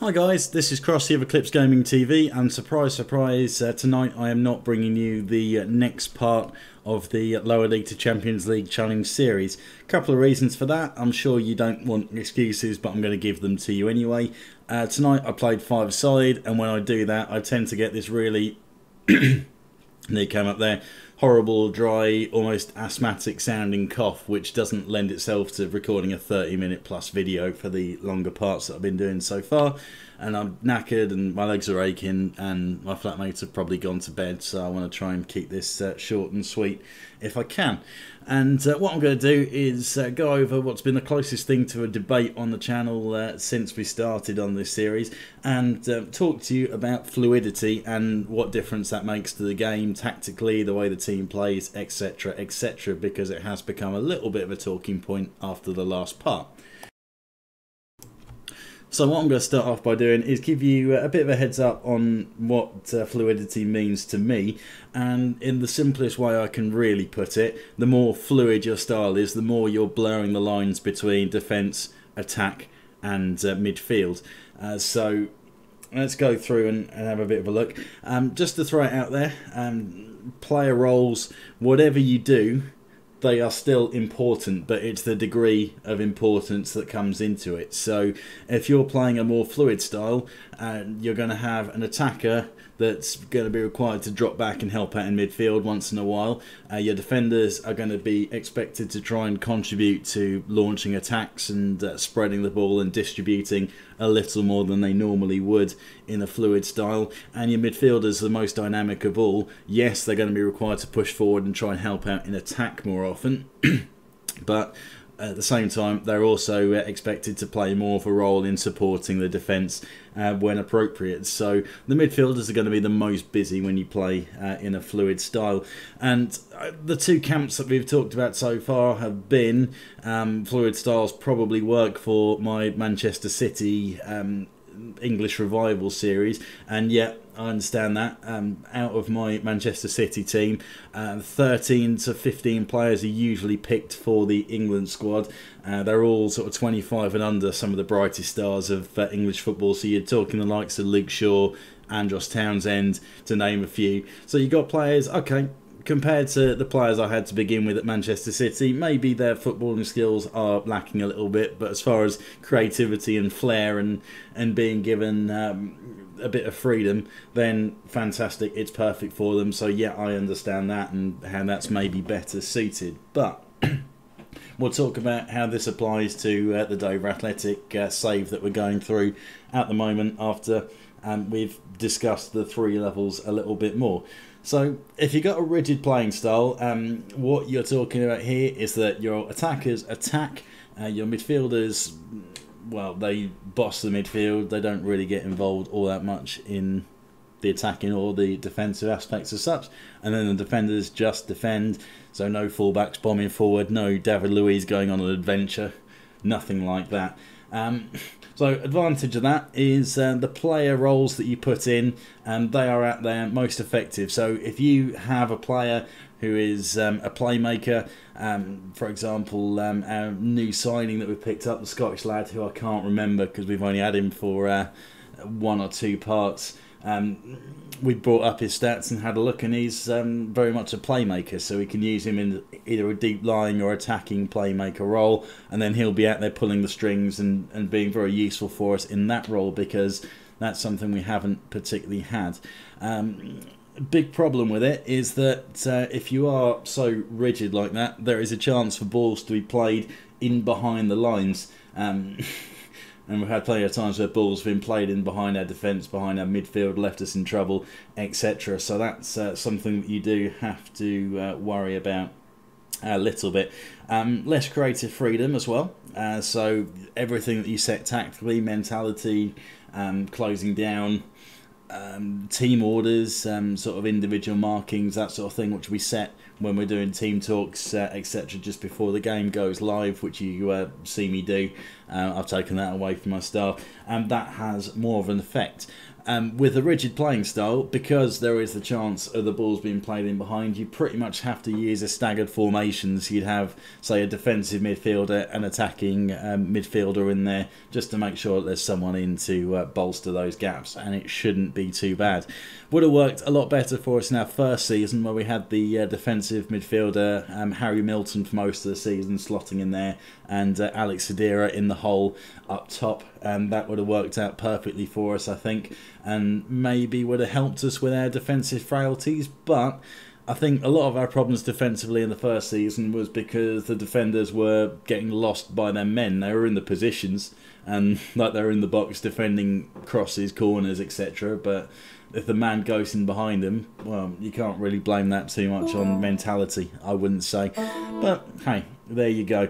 Hi guys, this is Cross here for Clips Gaming TV, and surprise surprise, tonight I am not bringing you the next part of the Lower League to Champions League Challenge series. A couple of reasons for that. I'm sure you don't want excuses, but I'm going to give them to you anyway. Tonight I played five-a-side, and when I do that I tend to get this really they came up there, horrible, dry, almost asthmatic sounding cough, which doesn't lend itself to recording a 30-minute plus video for the longer parts that I've been doing so far. And I'm knackered and my legs are aching and my flatmates have probably gone to bed, so I want to try and keep this short and sweet if I can. And what I'm going to do is go over what's been the closest thing to a debate on the channel since we started on this series, and talk to you about fluidity and what difference that makes to the game tactically, the way the team plays, etc, etc, because it has become a little bit of a talking point after the last part. So what I'm going to start off by doing is give you a bit of a heads up on what fluidity means to me, and in the simplest way I can really put it, the more fluid your style is, the more you're blurring the lines between defence, attack and midfield. So let's go through and have a bit of a look. Just to throw it out there, player roles, whatever you do, they are still important, but it's the degree of importance that comes into it. So if you're playing a more fluid style, you're going to have an attacker that's going to be required to drop back and help out in midfield once in a while. Your defenders are going to be expected to try and contribute to launching attacks and spreading the ball and distributing a little more than they normally would in a fluid style. And your midfielders, the most dynamic of all, yes, they're going to be required to push forward and try and help out in attack more often, but at the same time they're also expected to play more of a role in supporting the defence when appropriate. So the midfielders are going to be the most busy when you play in a fluid style. And the two camps that we've talked about so far have been fluid styles probably work for my Manchester City English Revival series, and yet I understand that out of my Manchester City team, 13 to 15 players are usually picked for the England squad. They're all sort of 25 and under, some of the brightest stars of English football. So you're talking the likes of Luke Shaw, Andros Townsend, to name a few. So you've got players, okay, compared to the players I had to begin with at Manchester City, maybe their footballing skills are lacking a little bit, but as far as creativity and flair and being given a bit of freedom, then fantastic, it's perfect for them. So yeah, I understand that and how that's maybe better suited. But we'll talk about how this applies to the Dover Athletic save that we're going through at the moment after we've discussed the three levels a little bit more. So if you've got a rigid playing style, what you're talking about here is that your attackers attack, your midfielders, well, they boss the midfield. They don't really get involved all that much in the attacking or the defensive aspects as such. And then the defenders just defend, so no fullbacks bombing forward, no David Luiz going on an adventure, nothing like that. So advantage of that is the player roles that you put in, and they are at their most effective. So if you have a player who is a playmaker, for example, our new signing that we picked up, the Scottish lad who I can't remember because we've only had him for one or two parts, we brought up his stats and had a look, and he's very much a playmaker, so we can use him in either a deep lying or attacking playmaker role, and then he'll be out there pulling the strings and being very useful for us in that role, because that's something we haven't particularly had. Big problem with it is that if you are so rigid like that, there is a chance for balls to be played in behind the lines. And we've had plenty of times where balls have been played in behind our defence, behind our midfield, left us in trouble, etc. So that's something that you do have to worry about a little bit. Less creative freedom as well. So everything that you set tactically, mentality, closing down, team orders, sort of individual markings, that sort of thing, which we set when we're doing team talks, etc., just before the game goes live, which you see me do. I've taken that away from my staff, and that has more of an effect. With a rigid playing style, because there is the chance of the balls being played in behind, you pretty much have to use a staggered formation. So you'd have, say, a defensive midfielder and attacking midfielder in there, just to make sure that there's someone in to bolster those gaps, and it shouldn't be too bad. Would have worked a lot better for us in our first season, where we had the defensive midfielder Harry Milton for most of the season slotting in there, and Alex Sedira in the hole up top, and that would have worked out perfectly for us, I think, and maybe would have helped us with our defensive frailties. But I think a lot of our problems defensively in the first season was because the defenders were getting lost by their men. They were in the positions, and like they were in the box defending crosses, corners, etc. But if the man goes in behind them, well, you can't really blame that too much on mentality, I wouldn't say. But hey, there you go.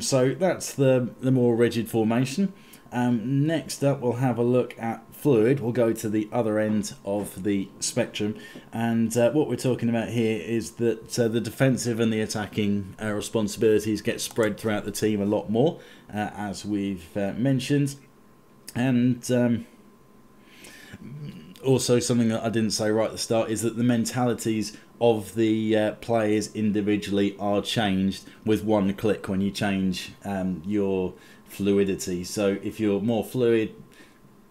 So that's the more rigid formation. Next up, we'll have a look at fluid. We'll go to the other end of the spectrum, and what we're talking about here is that the defensive and the attacking responsibilities get spread throughout the team a lot more, as we've mentioned. And also, something that I didn't say right at the start is that the mentalities of the players individually are changed with one click when you change your fluidity. So if you're more fluid,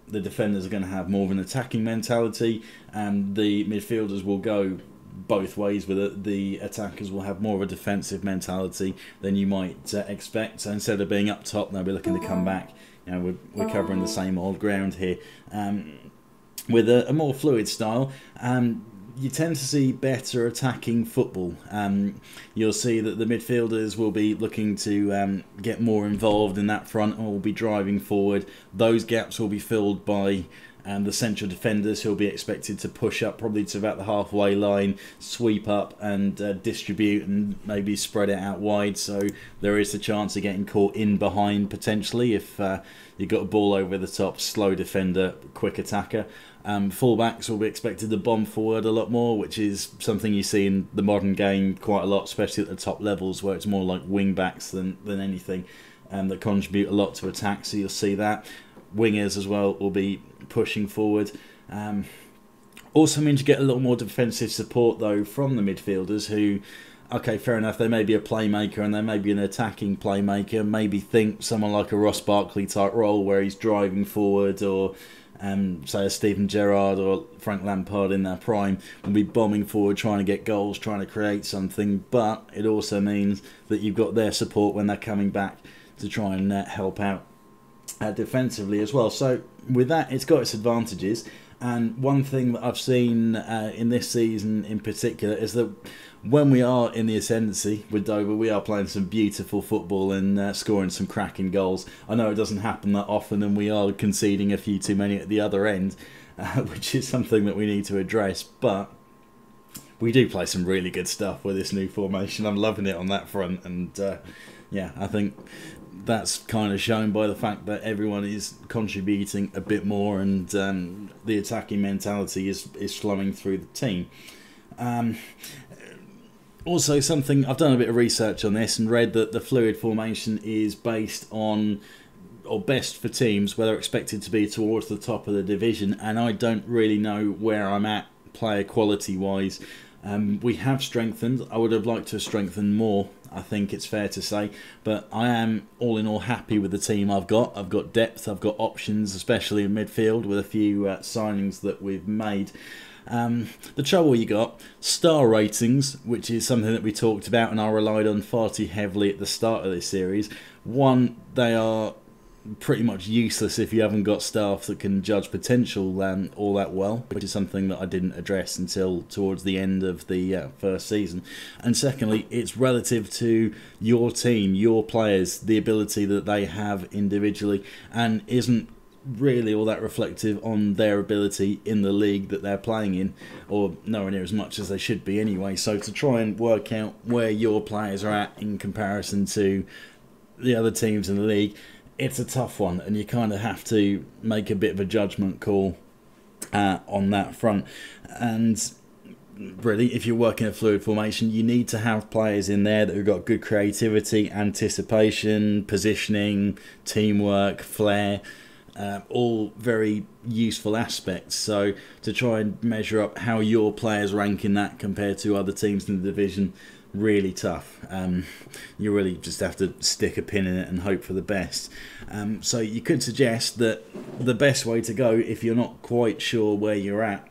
the defenders are going to have more of an attacking mentality, and the midfielders will go both ways with it. The attackers will have more of a defensive mentality than you might expect. So instead of being up top, they'll be looking to come back. You know, we're covering the same old ground here. With a more fluid style, you tend to see better attacking football. You'll see that the midfielders will be looking to get more involved in that front and will be driving forward. Those gaps will be filled by the central defenders, who will be expected to push up probably to about the halfway line, sweep up and distribute and maybe spread it out wide. So there is a chance of getting caught in behind potentially if you've got a ball over the top, slow defender, quick attacker. Fullbacks will be expected to bomb forward a lot more, which is something you see in the modern game quite a lot, especially at the top levels, where it's more like wing backs than anything, that contribute a lot to attack. So you'll see that. Wingers as well will be pushing forward. Also means you get a little more defensive support though from the midfielders, who, okay, fair enough, they may be a playmaker and they may be an attacking playmaker. Maybe think someone like a Ross Barkley type role where he's driving forward, or say a Steven Gerrard or Frank Lampard in their prime will be bombing forward, trying to get goals, trying to create something. But it also means that you've got their support when they're coming back to try and help out defensively as well. So with that, it's got its advantages. And one thing that I've seen in this season in particular is that when we are in the ascendancy with Dover, we are playing some beautiful football and scoring some cracking goals. I know it doesn't happen that often, and we are conceding a few too many at the other end, which is something that we need to address. But we do play some really good stuff with this new formation. I'm loving it on that front, and yeah, I think that's kind of shown by the fact that everyone is contributing a bit more, and the attacking mentality is flowing through the team. Also, something I've done a bit of research on this and read that the fluid formation is based on, or best for teams where they're expected to be towards the top of the division, and I don't really know where I'm at player quality wise. We have strengthened. I would have liked to have strengthened more, I think it's fair to say, but I am all in all happy with the team I've got. I've got depth, I've got options, especially in midfield with a few signings that we've made. The trouble you got, star ratings, which is something that we talked about and I relied on far too heavily at the start of this series. One, they are pretty much useless if you haven't got staff that can judge potential all that well, which is something that I didn't address until towards the end of the first season. And secondly, it's relative to your team, your players, the ability that they have individually, and isn't really all that reflective on their ability in the league that they're playing in, or nowhere near as much as they should be anyway. So to try and work out where your players are at in comparison to the other teams in the league, it's a tough one, and you kind of have to make a bit of a judgment call on that front. And really, if you're working a fluid formation, you need to have players in there that have got good creativity, anticipation, positioning, teamwork, flair. all very useful aspects. So to try and measure up how your players rank in that compared to other teams in the division, really tough. You really just have to stick a pin in it and hope for the best. So you could suggest that the best way to go, if you're not quite sure where you're at,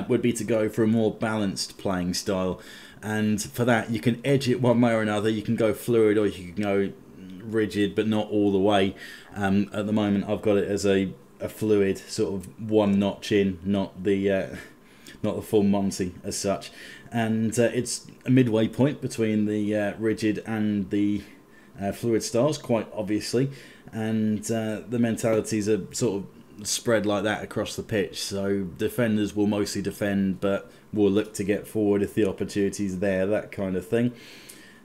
would be to go for a more balanced playing style. And for that, you can edge it one way or another. You can go fluid, or you can go rigid, but not all the way. At the moment, I've got it as a fluid, sort of one notch in, not the full Monty as such. And it's a midway point between the rigid and the fluid styles, quite obviously. And the mentalities are sort of spread like that across the pitch. So defenders will mostly defend, but will look to get forward if the opportunity's there, that kind of thing.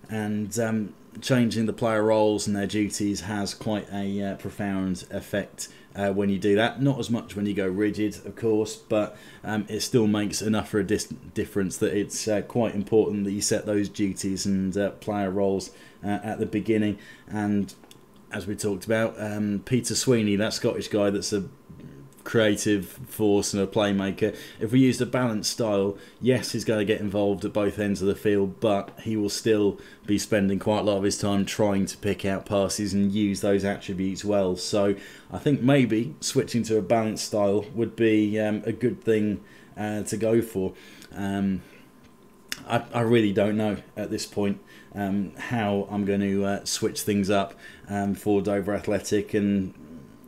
And changing the player roles and their duties has quite a profound effect when you do that. Not as much when you go rigid, of course, but it still makes enough for a difference that it's quite important that you set those duties and player roles at the beginning. And as we talked about, Peter Sweeney, that Scottish guy that's a creative force and a playmaker, if we used a balanced style, yes, he's going to get involved at both ends of the field, but he will still be spending quite a lot of his time trying to pick out passes and use those attributes well. So I think maybe switching to a balanced style would be a good thing to go for. I really don't know at this point how I'm going to switch things up for Dover Athletic, and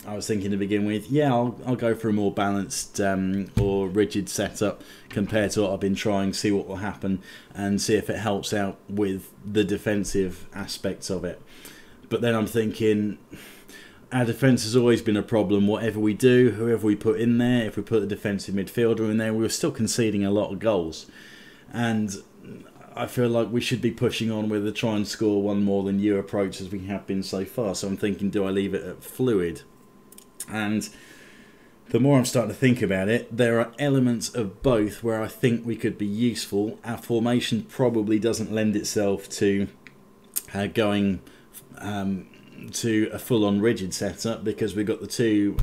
I was thinking to begin with, yeah, I'll go for a more balanced or rigid setup compared to what I've been trying, see what will happen and see if it helps out with the defensive aspects of it. But then I'm thinking, our defence has always been a problem. Whatever we do, whoever we put in there, if we put a defensive midfielder in there, we were still conceding a lot of goals. And I feel like we should be pushing on with a try and score one more than you approach as we have been so far. So I'm thinking, do I leave it at fluid? And the more I'm starting to think about it, there are elements of both where I think we could be useful. Our formation probably doesn't lend itself to going to a full-on rigid setup because we've got the two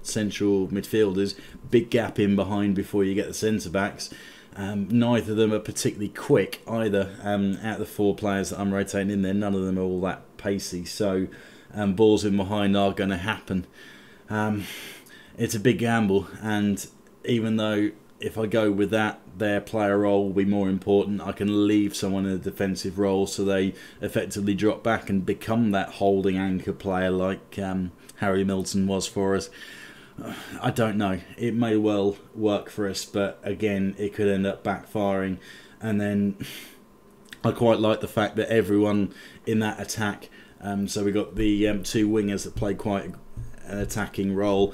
central midfielders, big gap in behind before you get the centre-backs. Neither of them are particularly quick either. Out of the four players that I'm rotating in there, none of them are all that pacey. So balls in behind are going to happen. It's a big gamble, and even though if I go with that, their player role will be more important, I can leave someone in a defensive role so they effectively drop back and become that holding anchor player like Harry Milton was for us. I don't know. It may well work for us, but again, it could end up backfiring. And then I quite like the fact that everyone in that attack, so we got the two wingers that play quite an attacking role,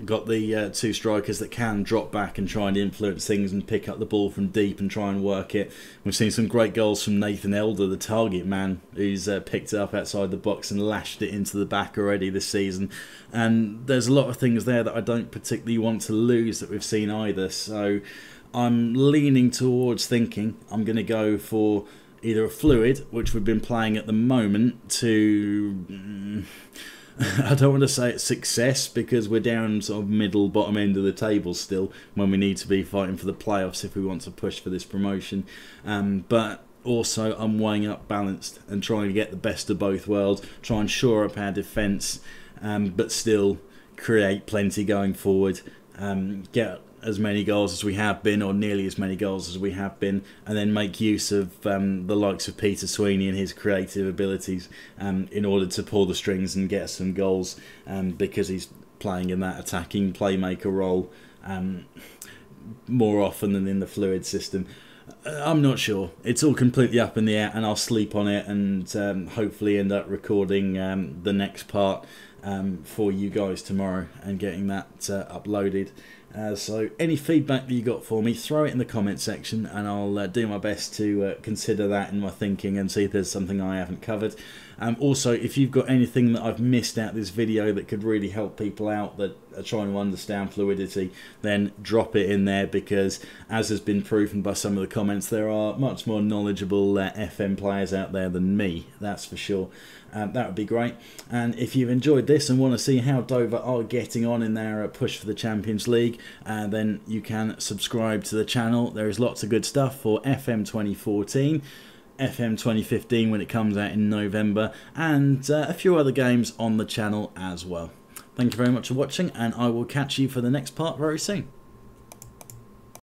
got the two strikers that can drop back and try and influence things and pick up the ball from deep and try and work it. We've seen some great goals from Nathan Elder, the target man, who's picked it up outside the box and lashed it into the back already this season. And there's a lot of things there that I don't particularly want to lose that we've seen either. So I'm leaning towards thinking I'm going to go for either a fluid, which we've been playing at the moment, to I don't want to say it's success because we're down sort of middle, bottom end of the table still when we need to be fighting for the playoffs if we want to push for this promotion. But also I'm weighing up balanced and trying to get the best of both worlds, try and shore up our defence, but still create plenty going forward, get as many goals as we have been, or nearly as many goals as we have been, and then make use of the likes of Peter Sweeney and his creative abilities in order to pull the strings and get some goals, because he's playing in that attacking playmaker role more often than in the fluid system. I'm not sure. It's all completely up in the air, and I'll sleep on it and hopefully end up recording the next part for you guys tomorrow and getting that uploaded. So any feedback that you got for me, throw it in the comment section, and I'll do my best to consider that in my thinking and see if there's something I haven't covered. Also, if you've got anything that I've missed out this video that could really help people out that are trying to understand fluidity, then drop it in there, because as has been proven by some of the comments, there are much more knowledgeable FM players out there than me, that's for sure. That would be great. And if you've enjoyed this and want to see how Dover are getting on in their push for the Champions League, then you can subscribe to the channel. There is lots of good stuff for FM 2014, FM 2015 when it comes out in November, and a few other games on the channel as well. Thank you very much for watching, and I will catch you for the next part very soon.